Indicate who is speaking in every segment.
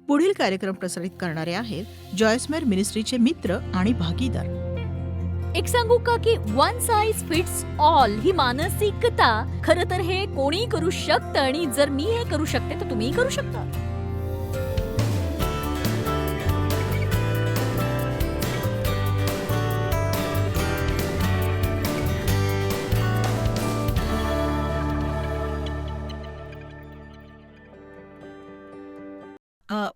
Speaker 1: पुढील कार्यक्रम प्रसारित करणारे आहेत जॉयस्मेर मिनिस्ट्रीचे मित्र आणि भागीदार.
Speaker 2: एक सांगू का की one size fits all he मानसिकता खरं तर हे कोणी करू शकतं आणि जर मी हे करू शकते तर तुम्ही करू शकता.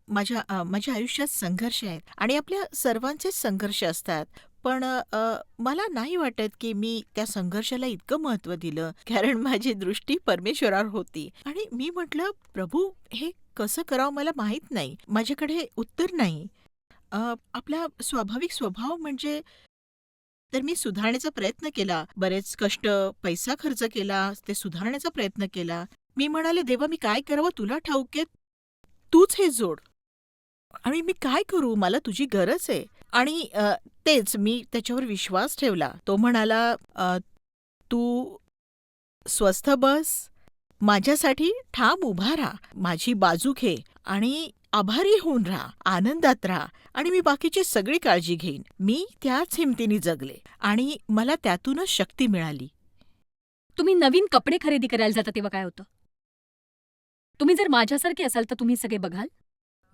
Speaker 1: माझ्या आयुष्यात संघर्ष आहेत आणि आपल्या सर्वांचेच संघर्ष असतात. पण मला नाही वाटत की मी त्या संघर्षाला इतकं महत्त्व दिलं, कारण माझी दृष्टी परमेश्वरावर होती आणि मी म्हटलं, प्रभू हे कसं करावं मला माहीत नाही. माझ्याकडे उत्तर नाही. आपला स्वाभाविक स्वभाव म्हणजे तर मी सुधारण्याचा प्रयत्न केला. बरेच कष्ट, पैसा खर्च केला, ते सुधारण्याचा प्रयत्न केला. मी म्हणाले, देवा मी काय करावं तुला ठाऊक आहे. तूच हे जोड. आणि मी काय करू? मला तुझी गरज आहे. आणि तेच मी त्याच्यावर विश्वास ठेवला. तो म्हणाला, तू स्वस्थ बस, माझ्यासाठी ठाम उभा राहा, माझी बाजू घे आणि आभारी होऊन राहा, आनंदात राहा आणि मी बाकीची सगळी काळजी घेईन. मी त्याच हिमतीने जगले आणि मला त्यातूनच शक्ती मिळाली.
Speaker 2: तुम्ही नवीन कपडे खरेदी करायला जाता तेव्हा काय होतं? तुम्ही जर माझ्यासारखे असाल तर तुम्ही सगळे बघाल,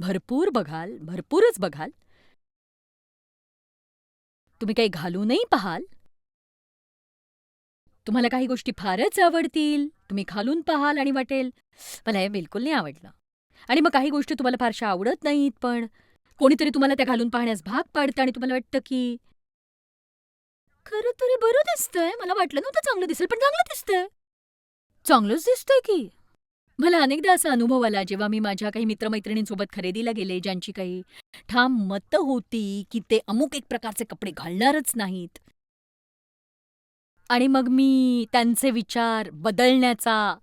Speaker 2: भरपूर बघाल, भरपूरच बघाल. तुम्ही काही घालूनही पाहाल. तुम्हाला काही गोष्टी फारच आवडतील, तुम्ही घालून पाहाल आणि वाटेल मला हे बिलकुल नाही आवडलं. आणि मग काही गोष्टी तुम्हाला फारशा आवडत नाहीत, पण कोणीतरी तुम्हाला त्या घालून पाहण्यास भाग पाडतं आणि तुम्हाला वाटतं की खरं तर हे बरं दिसतंय, मला वाटलं नव्हतं चांगलं दिसेल पण चांगलं दिसतंय, चांगलंच दिसतंय की. मला अनेकदा असा अनुभव आला जेव्हा मी माझ्या काही मित्रमैत्रिणींसोबत खरेदीला गेले, ज्यांची काही ठाम मतं होती की ते अमुक एक प्रकारचे कपडे घालणारच नाहीत. आणि मग मी त्यांचे विचार बदलण्याचा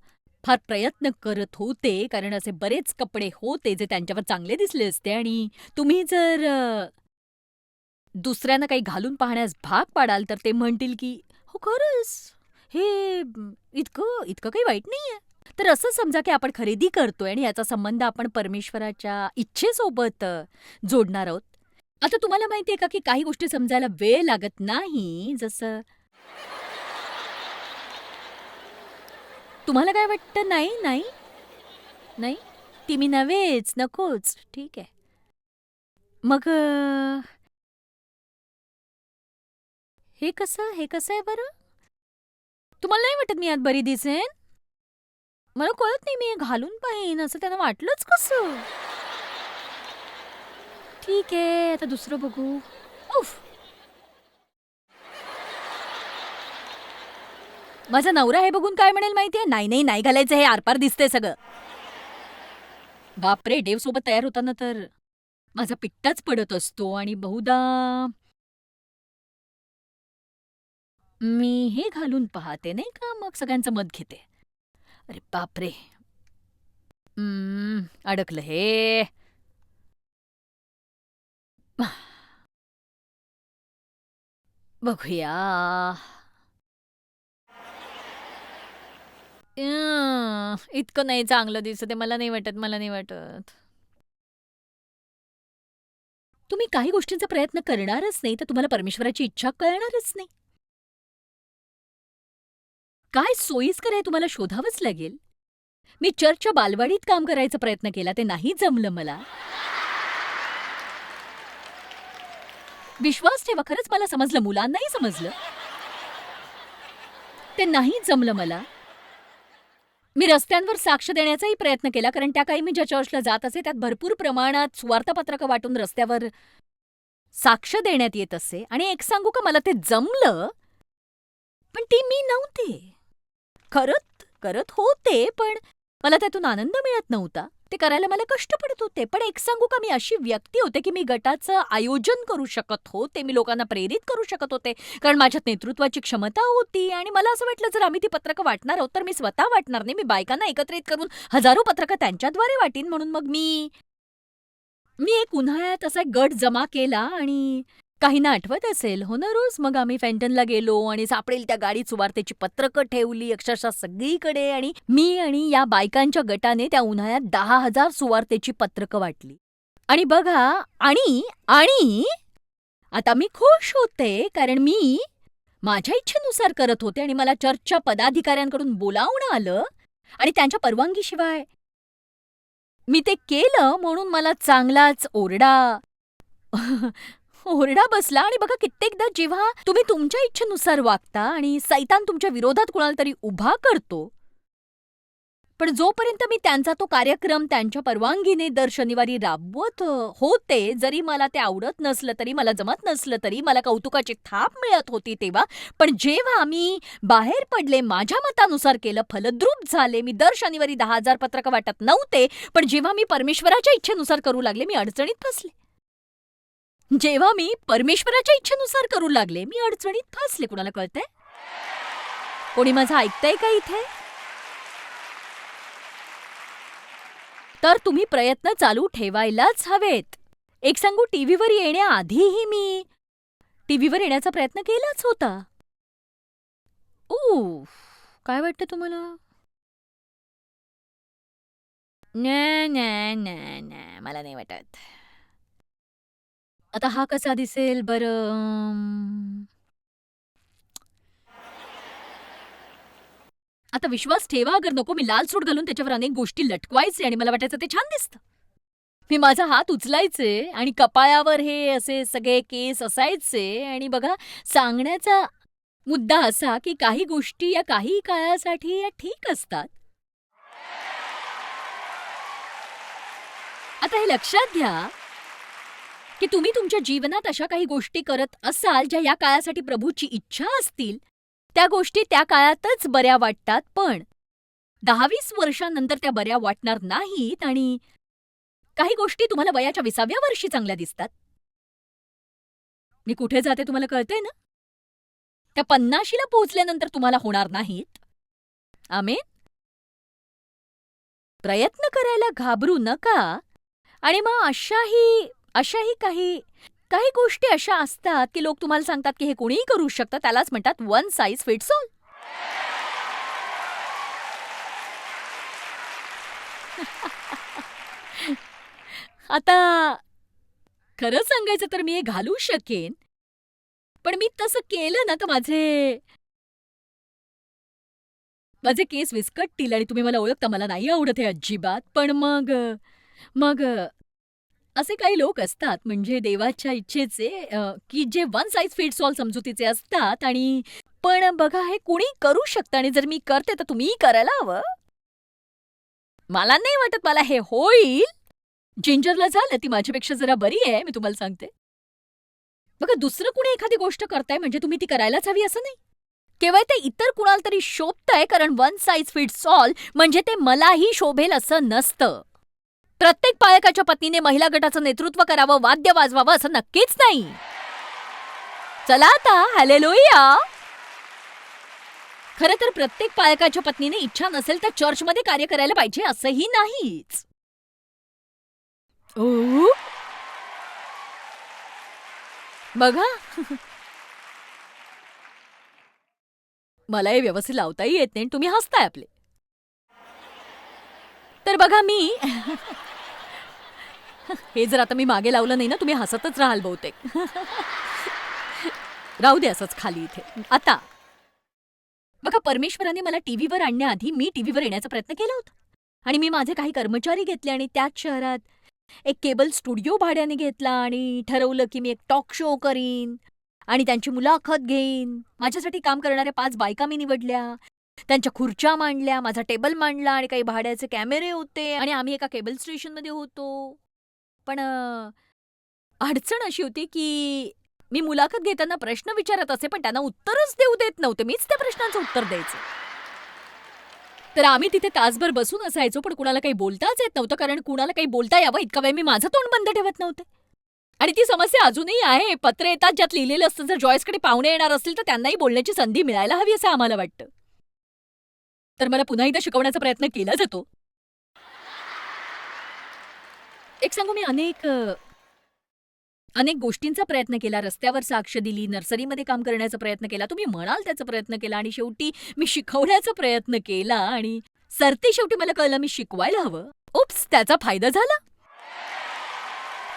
Speaker 2: फार प्रयत्न करत होते, कारण असे बरेच कपडे होते जे त्यांच्यावर चांगले दिसले असते आणि तुम्ही जर दुसऱ्यांना काही घालून पाहण्यास भाग पाडाल तर ते म्हणतील की हो खरंच हे इतकं इतकं काही वाईट नाहीये. तर असं समजा की आपण खरेदी करतोय आणि याचा संबंध आपण परमेश्वराच्या इच्छेसोबत जोडणार आहोत. आता तुम्हाला माहितीये का की काही गोष्टी समजायला वेळ लागत नाही. जसं तुम्हाला काय वाटतं? नाही नाही नाही, ती मी नव्हेच, नकोच. ठीक आहे. मग हे कसं आहे बरं? तुम्हाला नाही वाटत मी यात बरी दिसेन? मला कळत नाही, मी हे घालून पाहीन असं त्यांना वाटलंच कसं? ठीक आहे, आता दुसरं बघू. उफ. माझा नवरा हे बघून काय म्हणेल माहितीये? नाही नाही नाही घालायचं, हे आरपार दिसतंय सगळं. बापरे, डेव सोबत तयार होताना तर माझा पिट्टाच पडत असतो आणि बहुधा मी हे घालून पाहते नाही का, मग सगळ्यांचं मत घेते. अरे बापरे, अडकलं हे. बघूया. इतकं नाही चांगलं दिसत आहे, मला नाही वाटत, मला नाही वाटत. तुम्ही काही गोष्टींचा प्रयत्न करणारच नाही तर तुम्हाला परमेश्वराची इच्छा कळणारच नाही. काय सोयीस्कर आहे तुम्हाला शोधावंच लागेल. मी चर्चच्या बालवाडीत काम करायचा प्रयत्न केला, ते नाही जमलं मला. विश्वास ठेवा, खरंच मला समजलं, मुलांनाही समजलं. ते नाही जमलं मला. मी रस्त्यांवर साक्ष देण्याचाही प्रयत्न केला, कारण त्या काळी मी ज्या चर्चला जात असे त्यात भरपूर प्रमाणात सुवार्तापत्रकं वाटून रस्त्यावर साक्ष देण्यात येत असे. आणि एक सांगू का, मला ते जमलं, पण ती मी नव्हते. करत करत होते, पण मला त्यातून आनंद मिळत नव्हता. ते करायला मला कष्ट पडत होते. पण एक सांगू का, मी अशी व्यक्ती होते की मी गटाचं आयोजन करू शकत होते, मी लोकांना प्रेरित करू शकत होते, कारण माझ्यात नेतृत्वाची क्षमता होती. आणि मला असं वाटलं, जर आम्ही ती पत्रकं वाटणार आहोत तर मी स्वतः वाटणार नाही, मी बायकांना एकत्रित करून हजारो पत्रकं त्यांच्याद्वारे वाटीन. म्हणून मग मी एक उन्हाळ्यात असा एक गट जमा केला आणि काहींना आठवत असेल, हो ना रोज, मग आम्ही फेंटनला गेलो आणि सापडेल त्या गाडीत सुवार्तेची पत्रकं ठेवली अक्षरशः सगळीकडे. आणि मी आणि या बायकांच्या गटाने त्या उन्हाळ्यात 10,000 सुवार्तेची पत्रकं वाटली. आणि बघा, आणि आणि आता मी खुश होते, कारण मी माझ्या इच्छेनुसार करत होते आणि मला चर्चच्या पदाधिकाऱ्यांकडून बोलावणं आलं आणि त्यांच्या परवानगीशिवाय मी ते केलं, म्हणून मला चांगलाच ओरडा बसला. आणि बघा, कित्येकदा जेव्हा तुम्ही तुमच्या इच्छेनुसार वागता आणि सैतान तुमच्या विरोधात कुणाला तरी उभा करतो, पण जोपर्यंत मी त्यांचा तो कार्यक्रम त्यांच्या परवानगीने दर शनिवारी राबवत होते, जरी मला ते आवडत नसलं तरी, मला जमत नसलं तरी, मला कौतुकाची थाप मिळत होती तेव्हा. पण जेव्हा मी बाहेर पडले, माझ्या मतानुसार केलं, फलद्रूप झाले, मी दर शनिवारी 10,000 पत्रकं वाटत नव्हते, पण जेव्हा मी परमेश्वराच्या इच्छेनुसार करू लागले, मी अडचणीत फसले. जेव्हा मी परमेश्वराच्या इच्छेनुसार करू लागले, मी अडचणीत फसले. कुणाला कळतंय? कोणी माझं ऐकतंय का इथे? तर तुम्ही प्रयत्न चालू ठेवायलाच हवेत. एक सांगू, टीव्हीवर येण्याआधीही मी टीव्हीवर येण्याचा प्रयत्न केलाच होता. उफ, काय वाटतं तुम्हाला? नाही नाही नाही नाही, मला नाही वाटत. आता हा कसा दिसेल बरं? आता विश्वास ठेवा अगर नको, मी लाल सूट घालून त्याच्यावर अनेक गोष्टी लटकवायचे आणि मला वाटायचं ते छान दिसतं. मी माझा हात उचलायचे आणि कपाळावर हे असे सगळे केस असायचे. आणि बघा, सांगण्याचा मुद्दा असा की काही गोष्टी या काही काळासाठी या ठीक असतात. आता हे लक्षात घ्या की तुम्ही तुमच्या जीवनात अशा काही गोष्टी करत असाल ज्या या काळासाठी प्रभूची इच्छा असतील. त्या गोष्टी त्या काळातच बऱ्या वाटतात, पण 10-20 वर्षांनंतर त्या बऱ्या वाटणार नाहीत. आणि काही गोष्टी तुम्हाला वयाच्या 20व्या वर्षी चांगल्या दिसतात. मी कुठे जाते तुम्हाला कळतंय ना? त्या 50शीला पोहोचल्यानंतर तुम्हाला होणार नाहीत. आमेन. प्रयत्न करायला घाबरू नका. आणि मग अशाही काही काही गोष्टी अशा असतात की लोक तुम्हाला सांगतात की हे कोणीही करू शकतं. त्यालाच म्हणतात वन साइज फिट्स ऑल. आता खरं सांगायचं तर मी हे घालू शकेन, पण मी तसं केलं ना तर माझे माझे केस विस्कटतील आणि तुम्ही मला ओळखता, मला नाही आवडत हे अजिबात. पण मग मग असे काही लोक असतात म्हणजे देवाच्या इच्छेचे, की जे वन साइज फिट्स ऑल समजुतीचे असतात. आणि पण बघा, हे कुणी करू शकतं आणि जर मी करते तर तुम्हीही करायला हवं. मला नाही वाटत मला हे होईल. जिंजरला झालं, ती माझ्यापेक्षा जरा बरी आहे, मी तुम्हाला सांगते. बघा, दुसरं कुणी एखादी गोष्ट करताय म्हणजे तुम्ही ती करायलाच हवी असं नाही. केवळ ते इतर कुणाला तरी शोभतंय, कारण वन साइज फिट्स ऑल म्हणजे ते मलाही शोभेल असं नसतं. प्रत्येक पालकाच्या पत्नीने महिला गटाचं नेतृत्व करावं, वाद्य वाजवावं असं नक्कीच नाही. चला आता, हालेलुया. खरं तर प्रत्येक पालकाच्या पत्नीने इच्छा नसेल तर चर्चमध्ये कार्य करायला पाहिजे असंही नाहीच. ओ, बघा, मला हे व्यवस्थित लावताही येत नाही, तुम्ही हसताय आपले. तर बघा, मी हे जर आता मी मागे लावलं नाही ना, तुम्ही हसतच राहाल बहुतेक. राहू दे असंच खाली इथे. आता बघा, परमेश्वराने मला टीव्हीवर आणण्याआधी मी टीव्हीवर येण्याचा प्रयत्न केला होता. आणि मी माझे काही कर्मचारी घेतले आणि त्याच शहरात एक केबल स्टुडिओ भाड्याने घेतला आणि ठरवलं की मी एक टॉक शो करीन आणि त्यांची मुलाखत घेईन. माझ्यासाठी काम करणाऱ्या 5 बायका मी निवडल्या. त्यांच्या खुर्च्या मांडल्या, माझा टेबल मांडला आणि काही भाड्याचे कॅमेरे होते आणि आम्ही एका केबल स्टेशनमध्ये होतो. पण अडचण अशी होती की मी मुलाखत घेताना प्रश्न विचारत असे, पण त्यांना उत्तरच देऊ देत नव्हते. मीच त्या प्रश्नांचं उत्तर द्यायचे. तर आम्ही तिथे तासभर बसून असायचो, पण कुणाला काही बोलताच येत नव्हतं, कारण कुणाला काही बोलता यावं इतका वेळ मी माझं तोंड बंद ठेवत नव्हते. आणि ती समस्या अजूनही आहे. पत्र येतात ज्यात लिहिलेलं असतं जर जॉयसकडे पाहुणे येणार असतील तर त्यांनाही बोलण्याची संधी मिळायला हवी असं आम्हाला वाटतं. तर मला पुन्हा एकदा शिकवण्याचा प्रयत्न केला जातो. एक सांगू, मी अनेक गोष्टींचा प्रयत्न केला. रस्त्यावर साक्ष दिली, नर्सरीमध्ये काम करण्याचा प्रयत्न केला, तुम्ही म्हणाल त्याचा प्रयत्न केला आणि शेवटी मी शिकवण्याचा प्रयत्न केला. आणि सरते शेवटी मला कळलं मी शिकवायला हवं. उप्स, त्याचा फायदा झाला.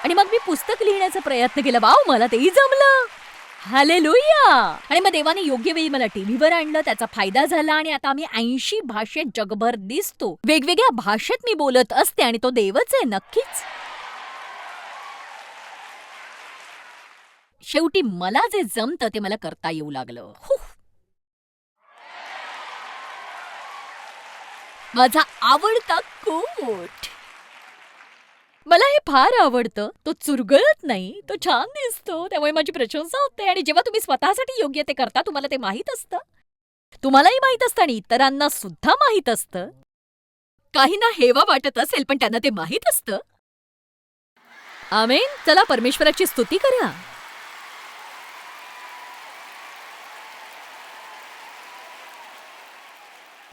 Speaker 2: आणि मग मी पुस्तक लिहिण्याचा प्रयत्न केला. वाव, मला तेही जमलं. हालेलुया! आणि मग देवाने योग्य वेळी मला टीव्हीवर आणलं, त्याचा फायदा झाला आणि आता आम्ही 80 भाषेत जगभर दिसतो. वेगवेगळ्या भाषेत मी बोलत असते आणि तो देवच आहे नक्कीच. शेवटी मला जे जमतं ते मला करता येऊ लागलं. माझा आवडता कोट. मला हे फार आवडतं. तो चुरगळत नाही, तो छान दिसतो, त्यामुळे माझी प्रशंसा होते. आणि जेव्हा तुम्ही स्वतःसाठी योग्य ते करता, तुम्हाला ते माहीत असतं. तुम्हालाही माहीत असतं आणि इतरांना सुद्धा माहीत असतं. काहींना हेवा वाटत असेल, पण त्यांना ते माहीत असतं. आमेन. चला परमेश्वराची स्तुती करा.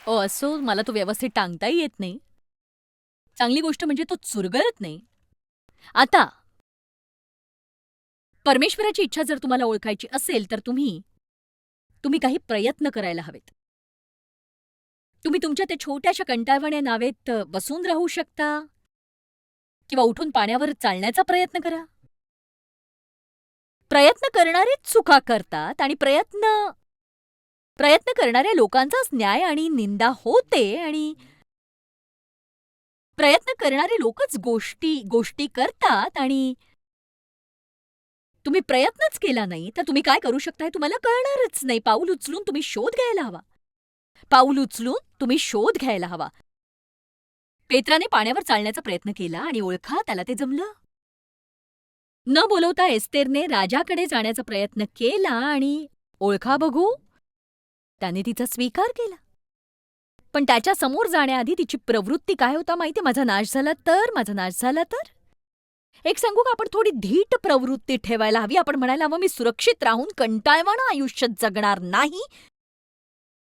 Speaker 2: असो, मला तो व्यवस्थित टांगताही येत नाही. चांगली गोष्ट म्हणजे तो चुरगळत नाही. आता परमेश्वराची इच्छा जर तुम्हाला ओळखायची असेल तर तुम्ही काही प्रयत्न करायला हवेत. तुम्ही तुमच्या त्या छोट्याशा कंटाळवाण्या नावेत बसून राहू शकता किंवा उठून पाण्यावर चालण्याचा प्रयत्न करा. प्रयत्न करणारेच चुका करतात आणि प्रयत्न करणाऱ्या लोकांचाच न्याय आणि निंदा होते आणि प्रयत्न करणारे लोकच गोष्टी करतात आणि तुम्ही प्रयत्नच केला नाही तर तुम्ही काय करू शकताय तुम्हाला कळणारच नाही. पाऊल उचलून तुम्ही शोध घ्यायला हवा. पेत्राने पाण्यावर चालण्याचा प्रयत्न केला आणि ओळखा त्याला ते जमलं. न बोलवता एस्तेरने राजाकडे जाण्याचा प्रयत्न केला आणि ओळखा बघू, त्याने तिचा स्वीकार केला. पण त्याच्या समोर जाण्याआधी तिची प्रवृत्ती काय होता माहिती? माझा नाश झाला तर. एक सांगू का, आपण थोडी धीट प्रवृत्ती ठेवायला हवी. आपण म्हणायला हवं, मी सुरक्षित राहून कंटाळवाणं आयुष्य जगणार नाही.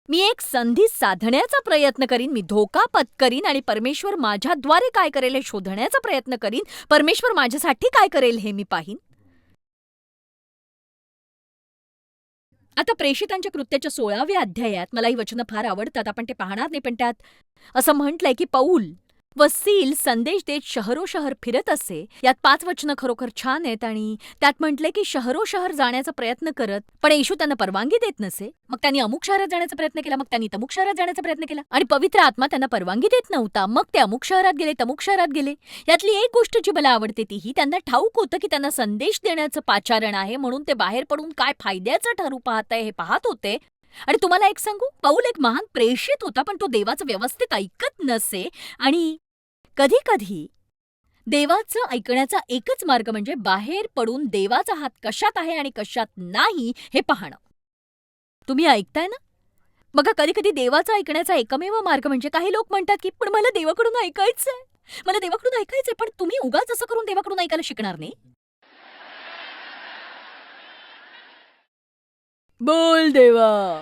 Speaker 2: मी एक संधी साधण्याचा प्रयत्न करीन, मी धोका पत्करीन आणि परमेश्वर माझ्याद्वारे काय करेल हे शोधण्याचा प्रयत्न करीन. परमेश्वर माझ्यासाठी काय करेल हे मी पाहीन. आता प्रेषितांच्या कृत्याच्या 16व्या अध्यायात मला ही वचनं फार आवडतात. आपण ते पाहणार नाही, पण त्यात असं म्हटलंय की पौल व सील संदेश देत शहरोशहर फिरत असे. यात 5 वचनं खरोखर छान आहेत आणि त्यात म्हटलंय की शहरोशहर जाण्याचा प्रयत्न करत, पण येशू त्यांना परवानगी देत नसे. मग त्यांनी अमुक शहरात जाण्याचा प्रयत्न केला, मग त्यांनी तमुक शहरात जाण्याचा प्रयत्न केला आणि पवित्र आत्मा त्यांना परवानगी देत नव्हता. मग ते अमुक शहरात गेले, तमुक शहरात गेले. यातली एक गोष्ट जी मला आवडते ती ही, त्यांना ठाऊक होतं की त्यांना संदेश देण्याचं पाचारण आहे, म्हणून ते बाहेर पडून काय फायद्याचं ठरू पाहताय हे पाहत होते. आणि तुम्हाला एक सांगू, पौल एक महान प्रेषित होता, पण तो देवाचं व्यवस्थित ऐकत नसे. आणि कधी कधी देवाचं ऐकण्याचा एकच मार्ग म्हणजे बाहेर पडून देवाचा हात कशात आहे आणि कशात नाही हे पाहणं. तुम्ही ऐकताय ना? बघा, कधी कधी देवाचं ऐकण्याचा एकमेव मार्ग म्हणजे, काही लोक म्हणतात की पण मला देवाकडून ऐकायचंय, पण तुम्ही उगाच असं करून देवाकडून ऐकायला शिकणार नाही. बोल देवा.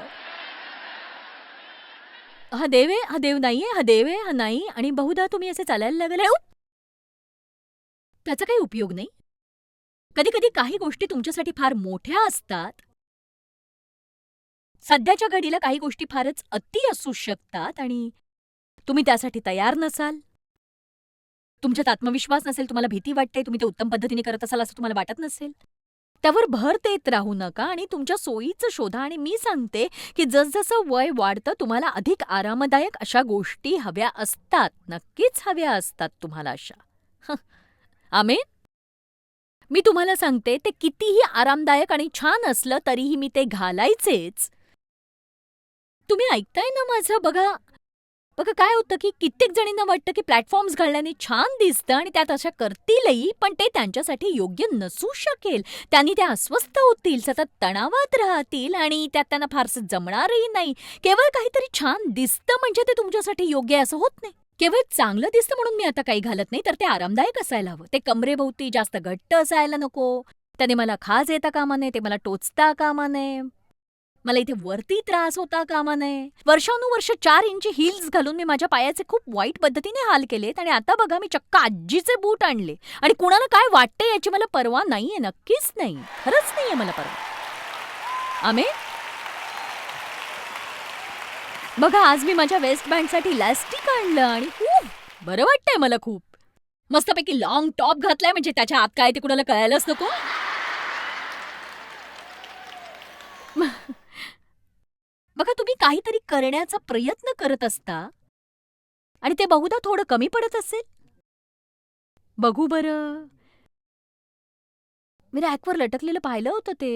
Speaker 2: हा देव आहे, हा देव नाहीये, हा देव आहे, हा नाही. आणि बहुधा तुम्ही असे चालायला लागले, त्याचा काही उपयोग नाही. कधी कधी काही गोष्टी तुमच्यासाठी फार मोठ्या असतात. सध्याच्या घडीला काही गोष्टी फारच अति असू शकतात आणि तुम्ही त्यासाठी तयार नसाल. तुमच्यात आत्मविश्वास नसेल, तुम्हाला भीती वाटते, तुम्ही ते उत्तम पद्धतीने करत असाल असं तुम्हाला वाटत नसेल. त्यावर भर देत राहू नका आणि तुमच्या सोयीचं शोधा. आणि मी सांगते की जसजसं वय वाढतं तुम्हाला अधिक आरामदायक अशा गोष्टी हव्या असतात. नक्कीच हव्या असतात तुम्हाला अशा. आमेन. मी तुम्हाला सांगते, ते कितीही आरामदायक आणि छान असलं तरीही मी ते घालायचेच. तुम्ही ऐकताय ना माझं? बघा काय होतं की कित्येक जणींना वाटतं की प्लॅटफॉर्म्स घालण्याने छान दिसतं आणि त्यात अशा करतीलही, पण ते त्यांच्यासाठी योग्य नसू शकेल. त्यांनी त्या अस्वस्थ होतील, सतत तणावात राहतील आणि त्यात त्यांना फारसं जमणारही नाही. केवळ काहीतरी छान दिसतं म्हणजे ते तुमच्यासाठी योग्य असं होत नाही. केवळ चांगलं दिसतं म्हणून मी आता काही घालत नाही, तर ते आरामदायक असायला हवं. ते कमरेभोवती जास्त घट्ट असायला नको. त्याने मला खाज येता कामा नये, ते मला टोचता कामा नये, मला इथे वरती त्रास होता कामा नये. वर्षानुवर्ष 4 इंची हील्स घालून मी माझ्या पायाचे खूप वाईट पद्धतीने हाल केलेत आणि आता बघा मी चक्क आजीचे बूट आणले आणि कुणाला काय वाटते याची मला पर्वा नाहीये. नक्कीच नाही, खरंच नाहीये मला पर्वा. आमेन. बघा, आज मी माझ्या वेस्ट बँडसाठी इलॅस्टिक आणलं आणि बरं वाटतंय मला खूप. मस्तपैकी लाँग टॉप घातलाय म्हणजे त्याच्या आत काय ते कुणाला कळायलाच नको. बघा तुम्ही काहीतरी करण्याचा प्रयत्न करत असता आणि ते बहुधा थोडं कमी पडत असेल. बघू बरं. मी रॅकवर लटकलेलं पाहिलं होतं ते.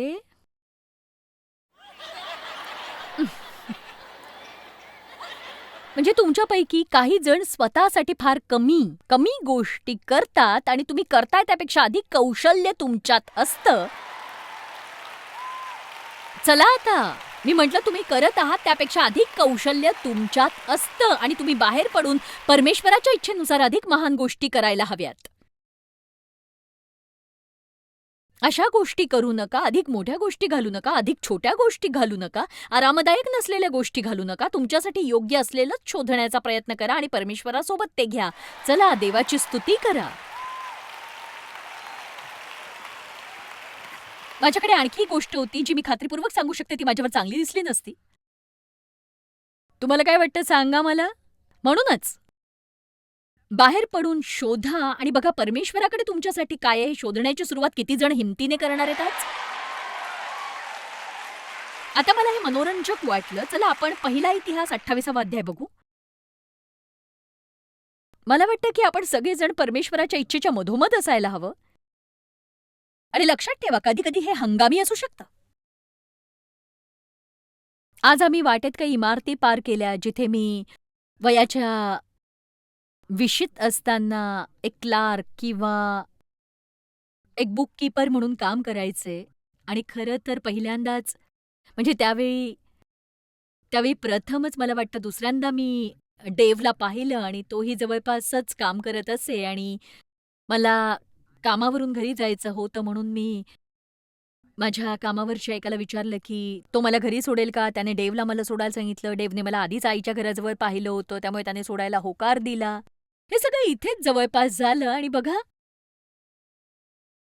Speaker 2: म्हणजे तुमच्यापैकी काही जण स्वतःसाठी फार कमी, कमी गोष्टी करतात आणि तुम्ही करताय त्यापेक्षा अधिक कौशल्य तुमच्यात असतं. चला आता, मी म्हटलं तुम्ही करत आहात त्यापेक्षा अधिक कौशल्य तुमच्यात असतं आणि तुम्ही बाहेर पडून परमेश्वराच्या इच्छेनुसार अधिक महान गोष्टी करायला हव्यात. अशा गोष्टी करू नका, अधिक मोठ्या गोष्टी घालू नका, अधिक छोट्या गोष्टी घालू नका, आरामदायक नसलेल्या गोष्टी घालू नका. तुमच्यासाठी योग्य असलेलंच शोधण्याचा प्रयत्न करा आणि परमेश्वरासोबत ते घ्या. चला देवाची स्तुती करा. माझ्याकडे आणखी एक गोष्ट होती जी मी खात्रीपूर्वक सांगू शकते ती माझ्यावर चांगली दिसली नसती. तुम्हाला काय वाटतं सांगा मला? म्हणूनच बाहेर पडून शोधा आणि बघा परमेश्वराकडे तुमच्यासाठी काय आहे हे शोधण्याची सुरुवात किती जण हिमतीने करणार आहेत आज? आता मला हे मनोरंजक वाटलं. चला आपण पहिला इतिहास 28वा अध्याय बघू. मला वाटतं की आपण सगळेजण परमेश्वराच्या इच्छेच्या मधोमध असायला हवं. आणि लक्षात ठेवा कधी-कधी हे हंगामी असू शकतं. आज आम्ही वाटेत काही इमारती पार केल्या जिथे मी वयाच्या 20शीत असताना एक क्लार्क किंवा एक बुककीपर म्हणून काम करायचे आणि खरं तर पहिल्यांदाच म्हणजे त्यावेळी त्यावेळी प्रथमच मला वाटतं दुसऱ्यांदा मी डेव्हला पाहिलं आणि तोही जवळपासच काम करत असे आणि मला कामावरून घरी जायचं होतं म्हणून मी माझ्या कामावरच्या एकाला विचारलं की तो मला घरी सोडेल का? त्याने डेव्हला मला सोडायला सांगितलं. डेव्हने मला आधीच आईच्या घराजवळ पाहिलं होतं त्यामुळे त्याने सोडायला होकार दिला. हे सगळं इथेच जवळपास झालं आणि बघा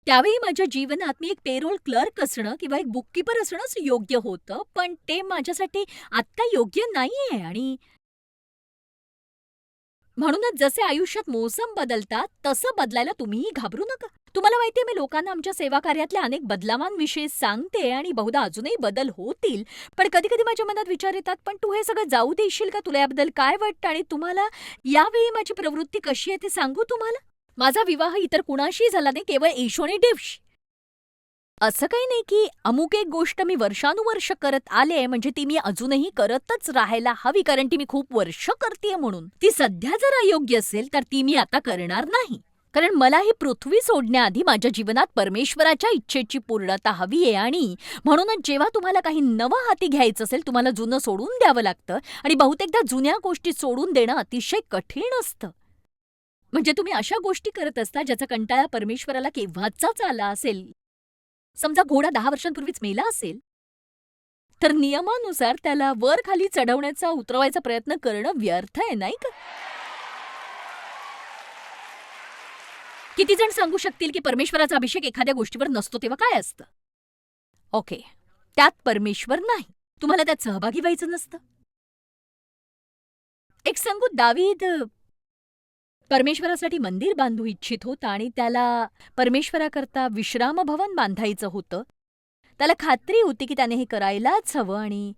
Speaker 2: त्यावेळी माझ्या जीवनात मी एक पेरोल क्लर्क असणं किंवा एक बुककीपर असणंच योग्य होतं, पण ते माझ्यासाठी आत्ता योग्य नाहीये आणि म्हणूनच जसे आयुष्यात मोसम बदलतात तसं बदलायला तुम्हीही घाबरू नका. तुम्हाला माहितीये मी लोकांना आमच्या सेवा कार्यातल्या अनेक बदलावांविषयी सांगते आणि बहुधा अजूनही बदल होतील. पण कधी-कधी माझ्या मनात विचार येतात, पण तू हे सगळं जाऊ देशील का? तुला याबद्दल काय वाटतं? आणि तुम्हाला यावेळी माझी प्रवृत्ती कशी आहे ते सांगू तुम्हाला? माझा विवाह इतर कुणाशीही झाला नाही, केवळ येशू आणि डेव्हशी. असं काही नाही की अमुक एक गोष्ट मी वर्षानुवर्ष करत आले म्हणजे ती मी अजूनही करतच राहायला हवी कारण ती मी खूप वर्ष करतेय म्हणून. ती सध्या जर अयोग्य असेल तर ती मी आता करणार नाही. कारण मला ही पृथ्वी सोडण्याआधी माझ्या जीवनात परमेश्वराच्या इच्छेची पूर्णता हवी आहे आणि म्हणूनच जेव्हा तुम्हाला काही नवं हाती घ्यायचं असेल तुम्हाला जुनं सोडून द्यावं लागतं आणि बहुतेकदा जुन्या गोष्टी सोडून देणं अतिशय कठीण असतं. म्हणजे तुम्ही अशा गोष्टी करत असता ज्याचा कंटाळा परमेश्वराला केव्हाचाच आला असेल. समजा घोडा 10 वर्षांपूर्वीच मेला असेल, तर नियमानुसार त्याला वर खाली चढवण्याचा उतरवायचा प्रयत्न करणं व्यर्थ आहे नाही का? किती जण सांगू शकतील की परमेश्वराचा अभिषेक एखाद्या गोष्टीवर नसतो तेव्हा काय असतं? ओके, त्यात परमेश्वर नाही. तुम्हाला त्यात सहभागी व्हायचं नसतं. एक सांगू दावीद परमेश्वरासाठी मंदिर बांधू इच्छित होता आणि त्याला परमेश्वराकरता विश्राम भवन बांधायचं होतं. त्याला खात्री होती की त्याने हे करायलाच हवं आणि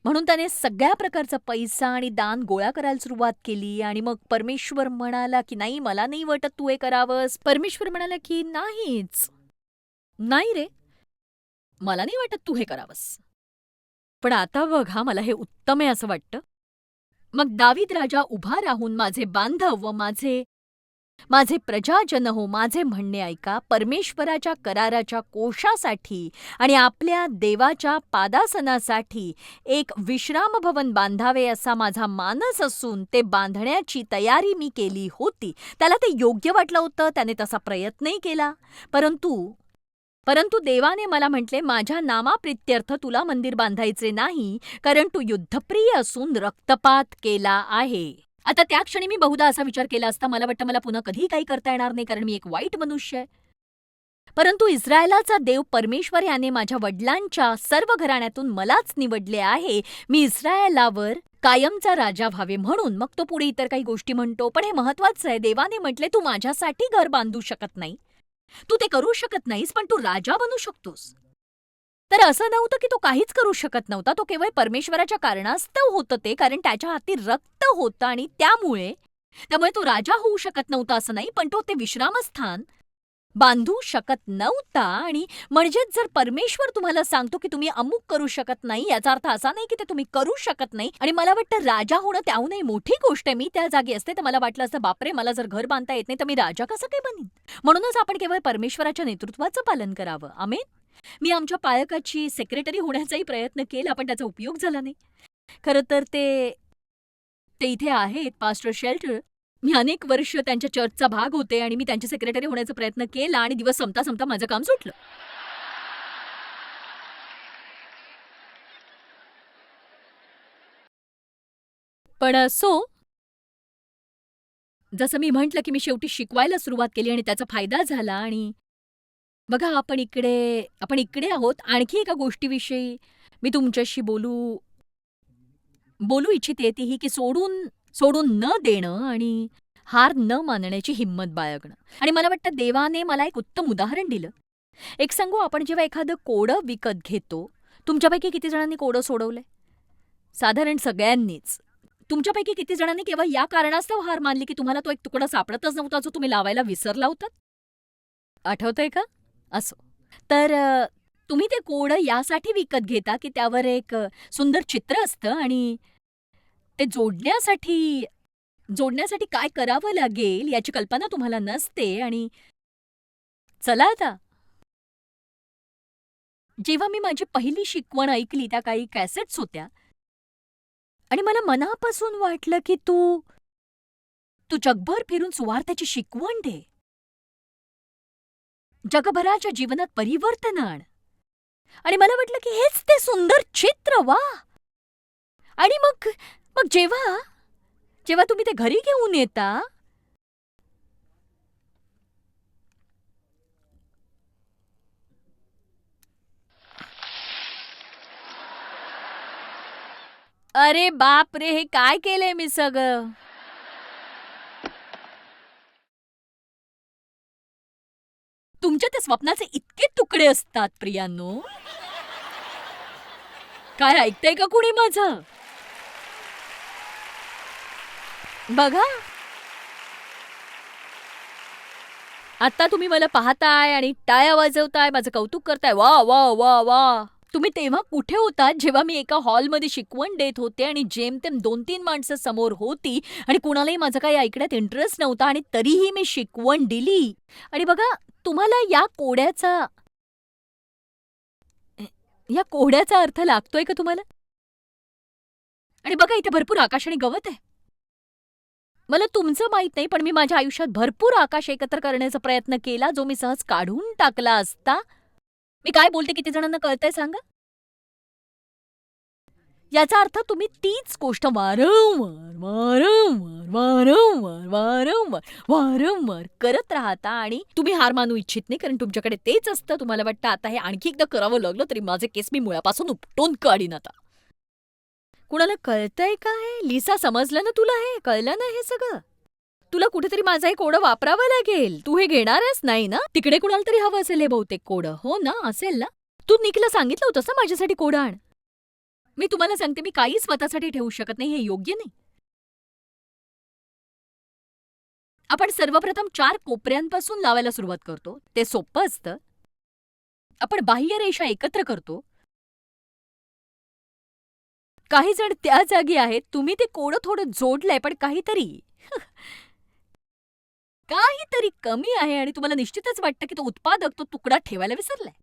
Speaker 2: म्हणून त्याने सगळ्या प्रकारचा पैसा आणि दान गोळा करायला सुरुवात केली आणि मग परमेश्वर म्हणाला की नाही मला नाही वाटत तू हे करावंस. परमेश्वर म्हणाला की नाहीच. नाही रे, मला नाही वाटत तू हे करावंस. पण आता बघा मला हे उत्तम आहे असं वाटतं. मग दावीद राजा उभा राहून माझे बांधव व माझे माझे प्रजाजन हो माझे म्हणणे ऐका. परमेश्वराच्या कराराच्या कोशासाठी आणि आपल्या देवाच्या पादासनासाठी एक विश्राम भवन बांधावे असा माझा मानस असून ते बांधण्याची तयारी मी केली होती. त्याला ते योग्य वाटलं होतं, त्याने तसा प्रयत्नही केला. परंतु देवाने मला म्हटले माझ्या नामाप्रित्यर्थ तुला मंदिर बांधायचे नाही कारण तू युद्धप्रिय असून रक्तपात केला आहे. आता त्या क्षणी मी बहुधा असा विचार केला असता मला वाटतं मला पुन्हा कधीही काही करता येणार नाही कारण मी एक वाईट मनुष्य आहे. परंतु इस्रायलाचा देव परमेश्वर याने माझ्या वडिलांच्या सर्व घराण्यातून मलाच निवडले आहे. मी इस्रायलावर कायमचा राजा व्हावे म्हणून. मग तो पुढे इतर काही गोष्टी म्हणतो, पण हे महत्वाचं आहे. देवाने म्हटले, तू माझ्यासाठी घर बांधू शकत नाही, तू ते करू शकत नाहीस, पण तू राजा बनू शकतोस. तर असं नव्हतं की तो काहीच करू शकत नव्हता. तो केवळ परमेश्वराच्या कारणास्तव होतं ते, कारण त्याच्या हाती रक्त होतं आणि त्यामुळे तो राजा होऊ शकत नव्हता असं नाही, पण तो ते विश्रामस्थान बांधू शकत नव्हता. आणि म्हणजेच जर परमेश्वर तुम्हाला सांगतो की तुम्ही अमुक करू शकत नाही, याचा अर्थ असा नाही की ते तुम्ही करू शकत नाही. आणि मला वाटतं राजा होणं त्याहूनही मोठी गोष्ट आहे. मी त्या जागी असते तर मला वाटलं असतं, बापरे, मला जर घर बांधता येत नाही तर मी राजा कसं काय बनीन. म्हणूनच आपण केवळ परमेश्वराच्या नेतृत्वाचं पालन करावं. आमेन. मी आमच्या पालकाची सेक्रेटरी होण्याचाही प्रयत्न केला, पण त्याचा उपयोग झाला नाही. खरं तर ते इथे आहेत, पास्टर शेल्टर. मी अनेक वर्ष त्यांच्या चर्चचा भाग होते आणि मी त्यांची सेक्रेटरी होण्याचा प्रयत्न केला आणि दिवस संपता संपता माझं काम सुटलं. पण जसं मी म्हटलं की मी शेवटी शिकवायला सुरुवात केली आणि त्याचा फायदा झाला. आणि बघा, आपण इकडे आहोत. आणखी एका गोष्टीविषयी मी तुमच्याशी बोलू इच्छिते, ती ही की सोडून सोडून न देणं आणि हार न मानण्याची हिंमत बाळगणं. आणि मला वाटतं देवाने मला एक उत्तम उदाहरण दिलं. एक सांगू, आपण जेव्हा एखादं कोडं विकत घेतो, तुमच्यापैकी किती जणांनी कोडं सोडवलंय? साधारण सगळ्यांनीच. तुमच्यापैकी किती जणांनी केवळ या कारणास्तव हार मानली की तुम्हाला तो एक तुकडा सापडतच नव्हता जो तुम्ही लावायला विसरला होतात? आठवतंय का? असो. तर तुम्ही ते कोडं यासाठी विकत घेता की त्यावर एक सुंदर चित्र असतं आणि ते जोडण्यासाठी काय करावं लागेल याची कल्पना तुम्हाला नसते. आणि चला आता, जेव्हा मी माझी पहिली शिकवण ऐकली, त्या काही कॅसेट्स होत्या आणि मला मनापासून वाटलं की तू तू जगभर फिरून सुवार्थ्याची शिकवण दे. जगभराच्या जीवनात परिवर्तन आण. आणि मला वाटलं की हेच ते सुंदर चित्र, वा. आणि मग मग जेव्हा जेव्हा तुम्ही ते घरी घेऊन येता, अरे बाप रे, हे काय केलंय मी सगळं. तुमच्या त्या स्वप्नाचे इतके तुकडे असतात प्रियांनो. काय ऐकतंय का कुणी माझं? बघा, आता तुम्ही मला पाहताय आणि टाळ्या वाजवताय, माझं कौतुक करताय. वा वा वा वा. तुम्ही तेव्हा कुठे होतात जेव्हा मी एका हॉलमध्ये शिकवण देत होते आणि जेमतेम 2-3 माणसं समोर होती आणि कुणालाही माझं काही ऐकण्यात इंटरेस्ट नव्हता आणि तरीही मी शिकवण दिली. आणि बघा, तुम्हाला या कोड्याचा अर्थ लागतोय का तुम्हाला? आणि बघा, इथे भरपूर आकाश आणि गवत आहे. मला तुमचं माहित नाही, पण मी माझ्या आयुष्यात भरपूर आकाश एकत्र करण्याचा प्रयत्न केला, जो मी सहज काढून टाकला असता. मी काय बोलते किती जणांना कळतंय सांगा? याचा अर्थ तुम्ही तीच गोष्ट वारंवार वारंवार वारंवार वारंवार वारंवार करत राहता आणि तुम्ही हार मानू इच्छित नाही, कारण तुमच्याकडे तेच असतं. तुम्हाला वाटतं आता हे आणखी एकदा करावं लागलं तरी माझे केस मी मुळापासून उपटून काढीन आता. कुणाला कळतंय का हे? लिसा, समजलं ना तुला? हे कळलं ना हे सगळं? तुला कुठेतरी माझं हे कोडं वापरावं लागेल. तू हे घेणारच नाही ना? तिकडे कुणाला तरी हवं असेल हे बहुतेक कोडं, हो ना? असेल ना? तू निकला सांगितलं होतंस ना माझ्यासाठी कोडं आण. मी तुम्हाला सांगते, मी काही स्वतःसाठी ठेवू शकत नाही, हे योग्य नाही. आपण सर्वप्रथम 4 कोपऱ्यांपासून लावायला सुरुवात करतो. ते सोपं असतं. आपण बाह्य रेषा एकत्र करतो. काही जण त्या जागी आहेत, तुम्ही ते कोडं थोडं जोडलंय, पण काहीतरी कमी आहे आणि तुम्हाला निश्चितच वाटतं की तो उत्पादक तो तुकडा ठेवायला विसरलाय.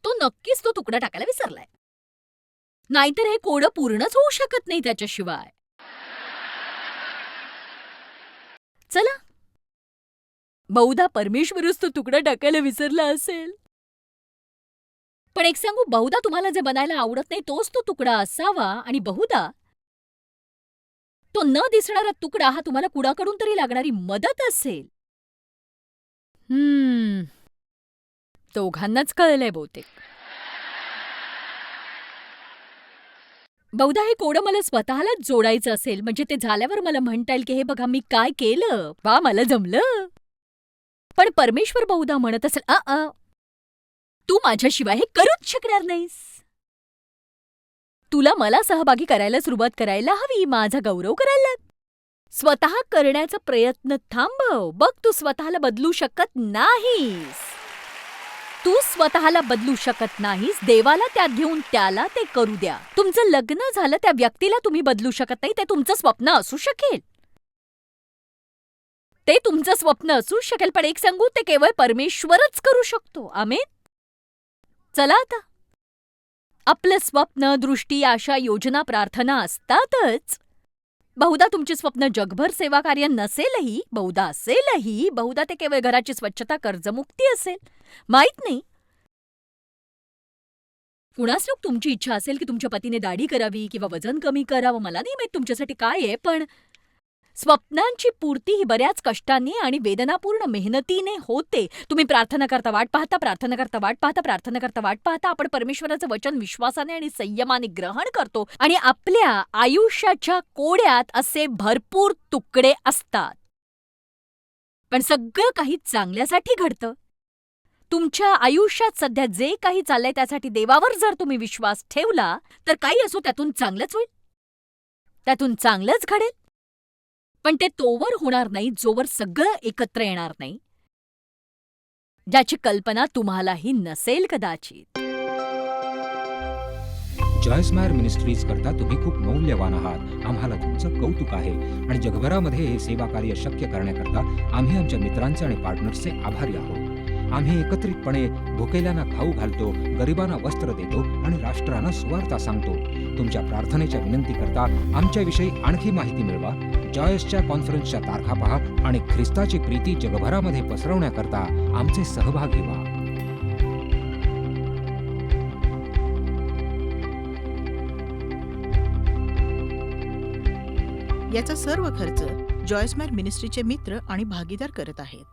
Speaker 2: तो नक्कीच तो तुकडा टाकायला विसरलाय. नाहीतर हे कोडं पूर्णच होऊ शकत नाही त्याच्याशिवाय. चला, बहुधा परमेश्वरच तो तुकडा टाकायला विसरला असेल. पण एक सांगू, बहुधा तुम्हाला जे बनायला आवडत नाही तोच तो तुकडा असावा आणि बहुधा तो न दिसणारा तुकडा हा तुम्हाला कुणाकडून तरी लागणारी मदत असेल. दोघांनाच कळलंय बहुतेक. बहुधा हे कोडं मला स्वतःलाच जोडायचं असेल, म्हणजे ते झाल्यावर मला म्हणता येईल की हे बघा मी काय केलं, वा मला जमलं. पण परमेश्वर बहुधा म्हणत असेल, तू माझ्याशिवाय हे करूच शकणार नाहीस. तुला मला सहभागी करायला सुरुवात करायला हवी, माझा गौरव करायला लाग. स्वतः करण्याचा प्रयत्न थांबव. बघ तू स्वतःला बदलू शकत नाहीस. तू स्वतःला बदलू शकत नाहीस. देवाला त्यात घेऊन त्याला ते करू द्या. तुमचं लग्न झालं, त्या व्यक्तीला तुम्ही बदलू शकत नाही. ते तुमचं स्वप्न असू शकेल. ते तुमचं स्वप्न असू शकेल, पण एक सांगू, ते केवळ परमेश्वरच करू शकतो. आमेन. चला आता. आपलं स्वप्न, दृष्टी, आशा, योजना, प्रार्थना असतातच. बहुधा तुमची स्वप्न जगभर सेवाकार्य नसेलही, बहुधा असेलही, बहुधा ते केवळ घराची स्वच्छता, कर्जमुक्ती असेल, माहित नाही. कुणास ठाऊक तुमची इच्छा असेल की तुमच्या पतीने दाढी करावी किंवा वजन कमी करावं, मला नाही माहित तुमच्यासाठी काय आहे, पण स्वप्नांची पूर्ती ही बऱ्याच कष्टाने आणि वेदनापूर्ण मेहनतीने होते. तुम्ही प्रार्थना करता, वाट पाहता, प्रार्थना करता, वाट पाहता, प्रार्थना करता, वाट पाहता. आपण परमेश्वराचं वचन विश्वासाने आणि संयमाने ग्रहण करतो आणि आपल्या आयुष्याच्या कोड्यात असे भरपूर तुकडे असतात. पण सगळं काही चांगल्यासाठी घडतं. तुमच्या आयुष्यात सध्या जे काही चाललंय त्यासाठी देवावर जर तुम्ही विश्वास ठेवला, तर काही असो त्यातून चांगलंच होईल. त्यातून चांगलंच घडेल. पण ते तोवर होणार नाही जोवर सगळं एकत्र येणार नाही, ज्याची कल्पना तुम्हालाही नसेल कदाचित.
Speaker 3: जॉय स्मायर मिनिस्ट्रीज करता तुम्ही खूप मौल्यवान आहात. आम्हाला तुमचं कौतुक आहे आणि जगभरामध्ये हे सेवा कार्य शक्य करण्याकरता आम्ही आमच्या मित्रांचे आणि पार्टनर्सचे आभारी आहोत. आम्ही एकत्रितपणे भुकेल्यांना खाऊ घालतो, गरिबांना वस्त्र देतो आणि राष्ट्रांना सुवार्ता सांगतो. तुमच्या प्रार्थनेच्या विनंतीकरता आमच्याविषयी आणखी माहिती मिळवा. जॉयसच्या कॉन्फरन्सच्या तारखा पहा आणि ख्रिस्ताची प्रीती जगभरामध्ये पसरवण्याकरता आमचे सहभागी व्हा.
Speaker 1: याचा सर्व खर्च जॉय स्मायर मिनिस्ट्रीचे मित्र आणि भागीदार करत आहेत.